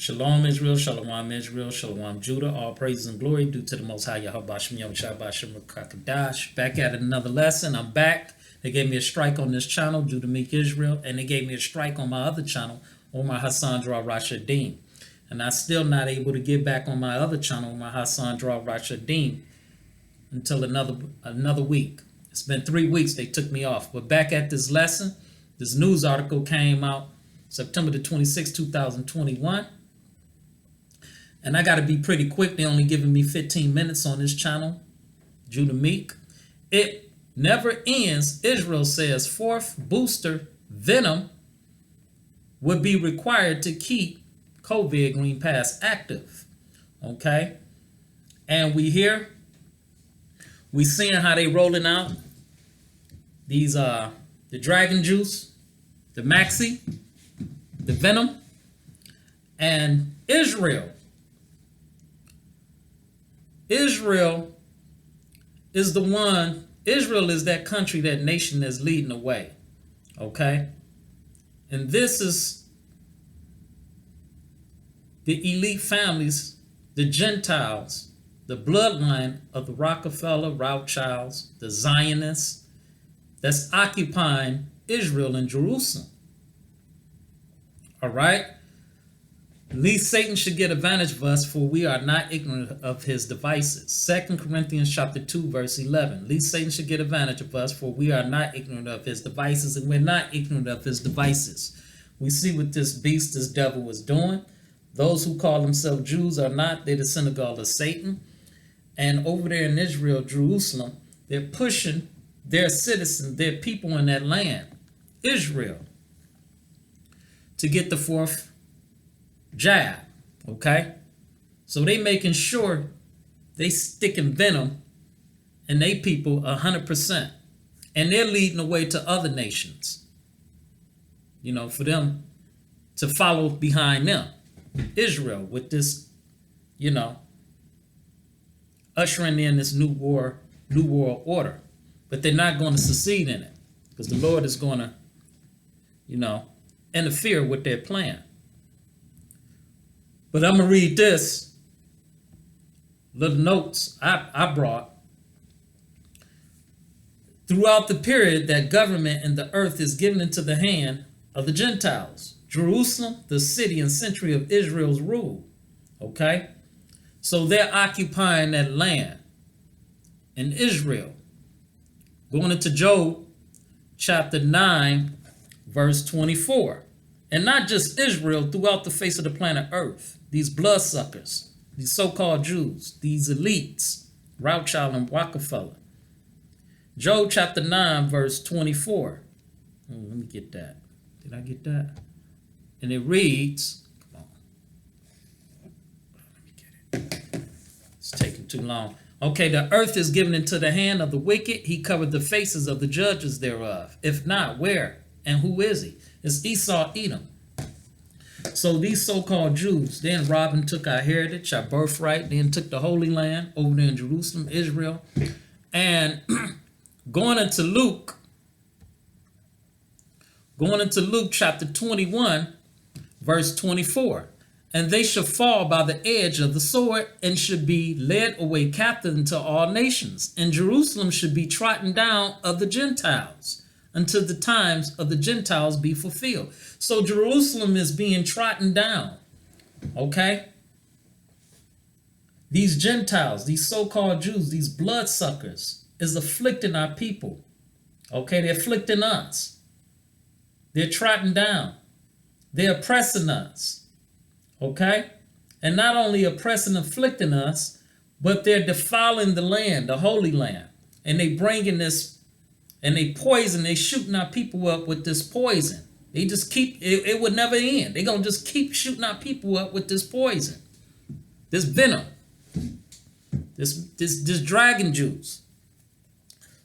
Shalom Israel, Shalom Israel, Shalom Judah, all praises and glory due to the Most High Yahweh Shem Shabbat Kakadash. Back at another lesson. I'm back. They gave me a strike on this channel due to Meek Israel, and they gave me a strike on my other channel, Omar Hassan Dra Rashadim. And I'm still not able to get back on my other channel, Omar Hassan Dra Rashadim, until another week. It's been 3 weeks they took me off. But back at this lesson, this news article came out September the 26th, 2021. And I got to be pretty quick. They only giving me 15 minutes on this channel. Judah Meek. It never ends. Israel says fourth booster, Venom, would be required to keep COVID Green Pass active. Okay? And we seeing how they rolling out these, the Dragon Juice, the Maxi, the Venom, and Israel is that country, that nation that's leading the way. Okay? And this is the elite families, the Gentiles, the bloodline of the Rockefeller, Rothschilds, the Zionists that's occupying Israel and Jerusalem. All right? Least Satan should get advantage of us, for we are not ignorant of his devices. 2 Corinthians chapter 2, verse 11. Least Satan should get advantage of us, for we are not ignorant of his devices, and we're not ignorant of his devices. We see what this beast, this devil, is doing. Those who call themselves Jews are not. They're the synagogue of Satan. And over there in Israel, Jerusalem, they're pushing their citizens, their people in that land, Israel, to get the fourth jab. Okay? So they making sure they sticking Venom and they people 100%. And they're leading the way to other nations, for them to follow behind them. Israel with this, ushering in this new world order. But they're not going to succeed in it, because the Lord is going to, interfere with their plan. But I'm going to read this little notes I brought. Throughout the period that government in the earth is given into the hand of the Gentiles, Jerusalem, the city and century of Israel's rule. Okay? So they're occupying that land in Israel. Going into Job chapter 9, verse 24. And not just Israel, throughout the face of the planet Earth. These bloodsuckers, these so-called Jews, these elites, Rothschild and Rockefeller. Job chapter 9, verse 24. Oh, let me get that. Did I get that? And it reads, come on. Let me get it. It's taking too long. Okay, the earth is given into the hand of the wicked. He covered the faces of the judges thereof. If not, where? And who is he? It's Esau, Edom. So these so-called Jews, then robbed and took our heritage, our birthright, then took the Holy Land over there in Jerusalem, Israel. And going into Luke chapter 21, verse 24. And they shall fall by the edge of the sword, and should be led away captive into all nations. And Jerusalem should be trodden down of the Gentiles, until the times of the Gentiles be fulfilled. So Jerusalem is being trodden down. Okay? These Gentiles, these so-called Jews, these bloodsuckers, is afflicting our people. Okay? They're afflicting us. They're trodden down. They're oppressing us. Okay? And not only oppressing and afflicting us, but they're defiling the land, the Holy Land. And they bringing this, and they poison, they shooting our people up with this poison. They just keep, it would never end. They're going to just keep shooting our people up with this poison. This venom. This dragon juice.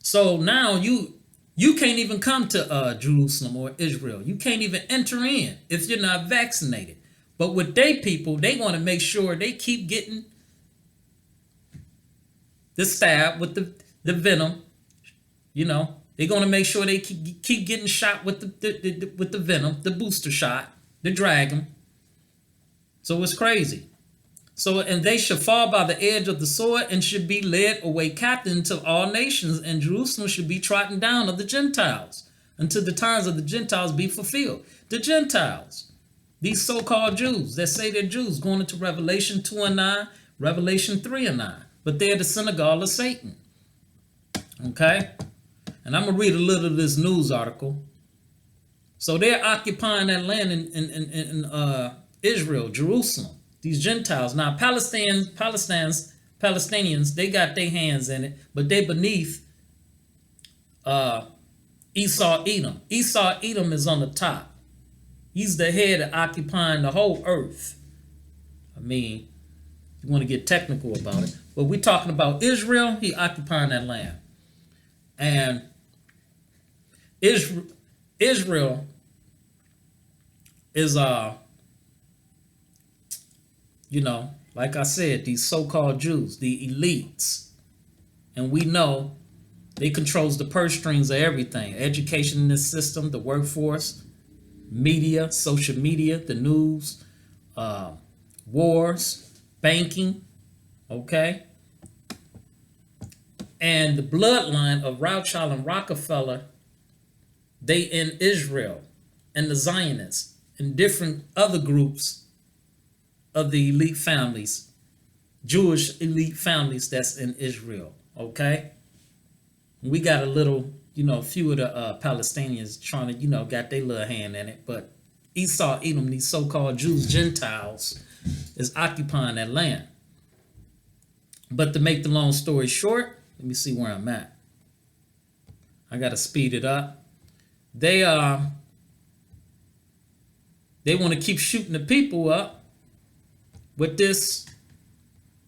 So now you can't even come to Jerusalem or Israel. You can't even enter in if you're not vaccinated. But with they people, they want to make sure they keep getting the stab with the venom. They're going to make sure they keep getting shot with the venom, the booster shot, the dragon. So it's crazy. So, and they shall fall by the edge of the sword and should be led away captive into all nations, and Jerusalem should be trodden down of the Gentiles until the times of the Gentiles be fulfilled. The Gentiles, these so-called Jews that say they're Jews, going into Revelation 2 and 9, Revelation 3 and 9, but they're the synagogue of Satan. Okay? And I'm going to read a little of this news article. So they're occupying that land in Israel, Jerusalem. These Gentiles. Now, Palestinians, they got their hands in it, but they beneath Esau, Edom. Esau, Edom is on the top. He's the head of occupying the whole earth. I mean, you want to get technical about it, but we're talking about Israel. He occupying that land, and Israel is like I said, these so-called Jews, the elites, and we know they controls the purse strings of everything: education in this system, the workforce, media, social media, the news, wars, banking, okay? And the bloodline of Rothschild and Rockefeller, they in Israel, and the Zionists and different other groups of the elite families, Jewish elite families that's in Israel, okay? We got a little, few of the Palestinians trying to, got their little hand in it, but Esau, Edom, these so-called Jews, Gentiles, is occupying that land. But to make the long story short, let me see where I'm at. I got to speed it up. They want to keep shooting the people up with this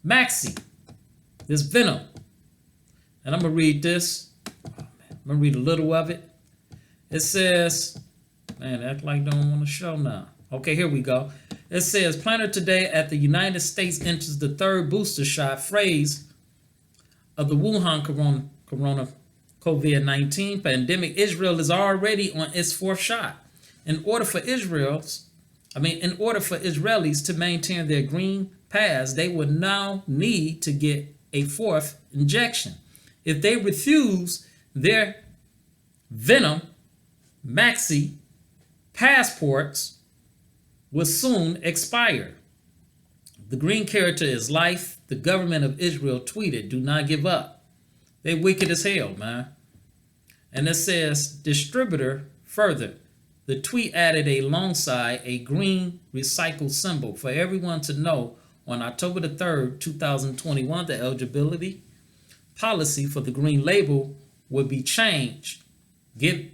Maxi, this Venom. And I'm going to read this. I'm going to read a little of it. It says, man, act like don't want to show now. Okay, here we go. It says, planted today at the United States enters the third booster shot phase of the Wuhan corona COVID-19 pandemic. Israel is already on its fourth shot. In order for Israelis to maintain their green pass, they would now need to get a fourth injection. If they refuse, their Venom Maxi passports will soon expire. The green character is life. The government of Israel tweeted, "Do not give up." They wicked as hell, man. And it says, distributor further. The tweet added alongside a green recycled symbol for everyone to know on October the 3rd, 2021, the eligibility policy for the green label would be changed. Get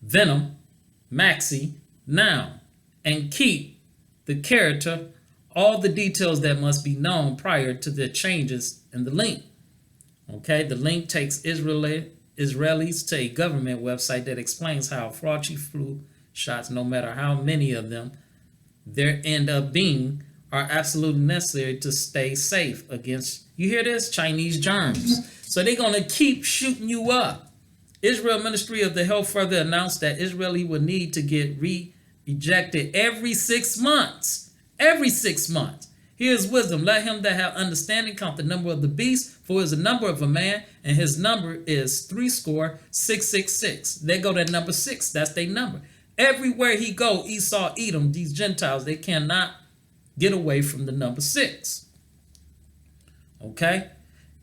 Venom Maxi now and keep the character, all the details that must be known prior to the changes in the link. Okay, the link takes Israelis to a government website that explains how fraudulent flu shots, no matter how many of them there end up being, are absolutely necessary to stay safe against, you hear this, Chinese germs. So they're going to keep shooting you up. Israel Ministry of the Health further announced that Israeli would need to get re-ejected every 6 months. Every 6 months. Here's wisdom. Let him that have understanding count the number of the beast, for it is the number of a man, and his number is 666. They go to number 6. That's their number. Everywhere he go, Esau, Edom, these Gentiles, they cannot get away from the number 6. Okay?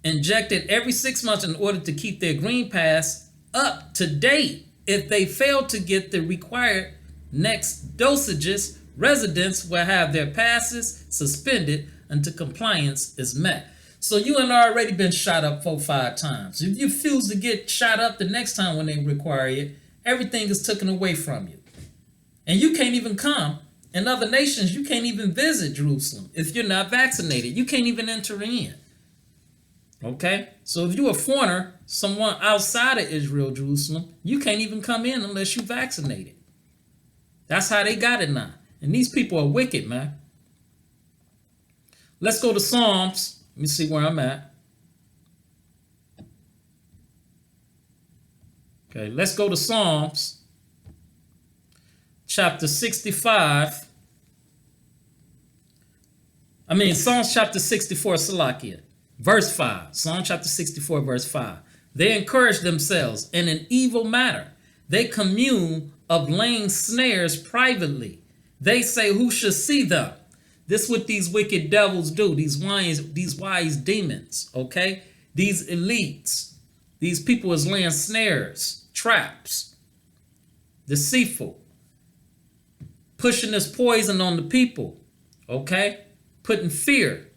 Injected every 6 months in order to keep their green pass up to date. If they fail to get the required next dosages, residents will have their passes suspended until compliance is met. So you have already been shot up 4-5 times. If you refuse to get shot up the next time when they require it, everything is taken away from you. And you can't even come. In other nations, you can't even visit Jerusalem if you're not vaccinated. You can't even enter in. Okay? So if you're a foreigner, someone outside of Israel, Jerusalem, you can't even come in unless you're vaccinated. That's how they got it now. And these people are wicked, man. Let's go to Psalms. Let me see where I'm at. Okay, let's go to Psalms chapter 65. Psalms chapter 64, Salakia, verse 5. Psalm chapter 64, verse 5. They encourage themselves in an evil matter. They commune of laying snares privately. They say, who shall see them? This is what these wicked devils do, these wise demons, okay? These elites, these people is laying snares, traps, deceitful, pushing this poison on the people, okay? Putting fear.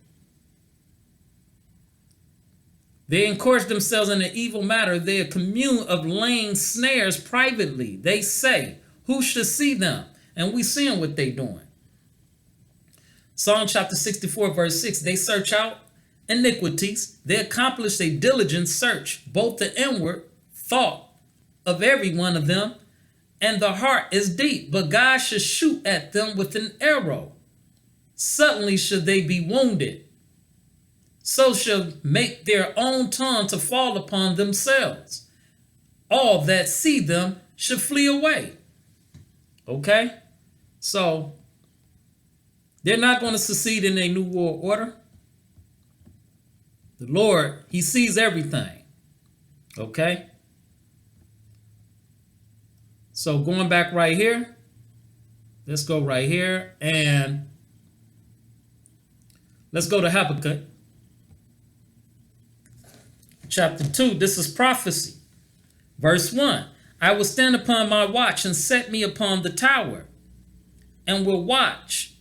They encourage themselves in an evil matter. They commune of laying snares privately. They say, who should see them? And we seeing what they doing. Psalm chapter 64, verse 6. They search out iniquities. They accomplish a diligent search, both the inward thought of every one of them, and the heart is deep. But God should shoot at them with an arrow. Suddenly should they be wounded. So shall make their own tongue to fall upon themselves. All that see them should flee away. Okay? So, they're not going to succeed in a new world order. The Lord, he sees everything. Okay? So, going back right here. Let's go right here. And let's go to Habakkuk. Chapter 2, this is prophecy. Verse 1, I will stand upon my watch and set me upon the tower, and will watch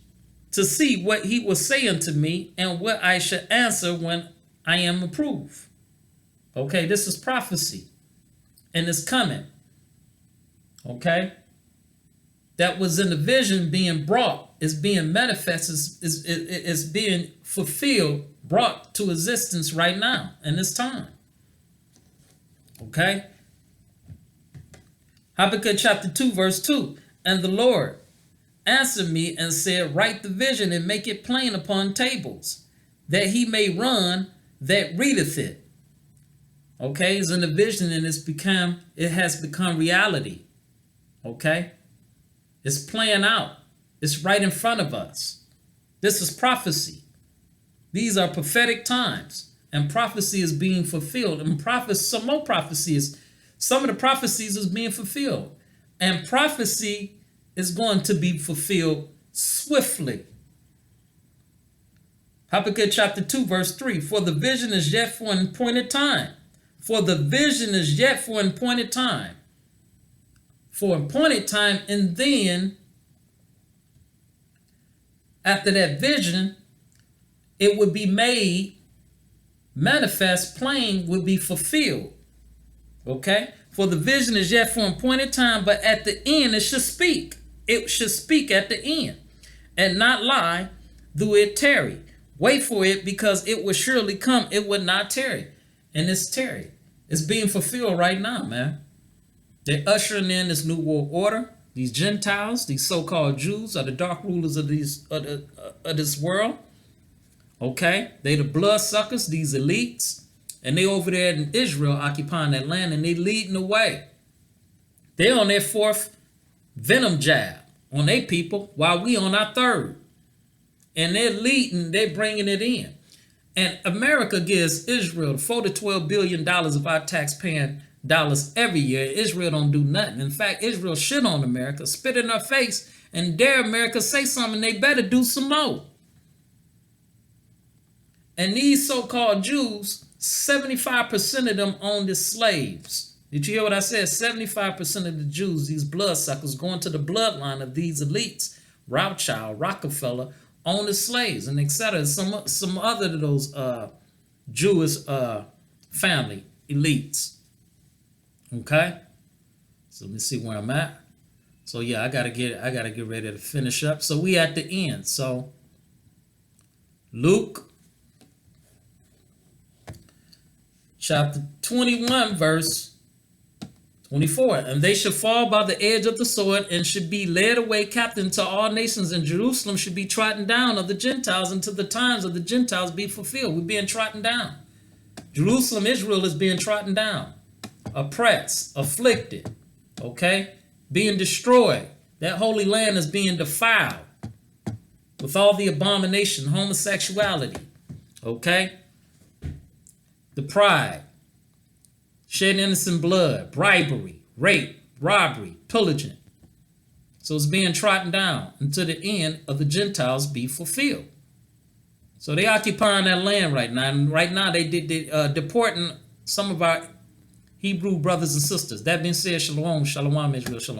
to see what he will say unto me, and what I shall answer when I am approved. Okay, this is prophecy, and it's coming. Okay, that was in the vision being brought, is being manifested, is being fulfilled, brought to existence right now in this time. Okay. Habakkuk chapter 2, verse 2. And the Lord answered me and said, write the vision and make it plain upon tables, that he may run that readeth it. Okay, it's in the vision and it has become reality. Okay. It's playing out. It's right in front of us. This is prophecy. These are prophetic times. And prophecy is being fulfilled. And some of the prophecies is being fulfilled. And prophecy is going to be fulfilled swiftly. Habakkuk chapter 2, verse 3. For the vision is yet for an appointed time. For the vision is yet for an appointed time. For appointed time, and then after that vision, it would be made manifest, plain, would be fulfilled. Okay? For the vision is yet for an appointed time, but at the end it should speak. It should speak at the end, and not lie, though it tarry. Wait for it, because it will surely come. It would not tarry. And it's tarry. It's being fulfilled right now, man. They're ushering in this new world order. These Gentiles, these so-called Jews, are the dark rulers of this world. Okay, they the bloodsuckers, these elites, and they over there in Israel occupying that land, and they leading the way. They on their fourth Venom jab on their people, while we on our third. And they're leading, they're bringing it in. And America gives Israel $4 to $12 billion of our taxpaying dollars every year. Israel don't do nothing. In fact, Israel shit on America, spit in her face, and dare America say something, they better do some more. And these so-called Jews, 75% of them owned as slaves. Did you hear what I said? 75% of the Jews, these bloodsuckers, going to the bloodline of these elites, Rothschild, Rockefeller, owned as slaves, and etc. Some other of those Jewish family elites. Okay? So let me see where I'm at. So yeah, I gotta get ready to finish up. So we at the end. So Luke chapter 21, verse 24. And they should fall by the edge of the sword, and should be led away captive to all nations, and Jerusalem should be trodden down of the Gentiles until the times of the Gentiles be fulfilled. We're being trodden down. Jerusalem, Israel, is being trodden down, oppressed, afflicted, okay, being destroyed. That holy land is being defiled. with all the abomination, homosexuality, okay? The pride, shed innocent blood, bribery, rape, robbery, pillaging. So it's being trodden down until the end of the Gentiles be fulfilled. So they occupying that land right now. And right now they deporting some of our Hebrew brothers and sisters. That being said, shalom, shalom, Israel, shalom.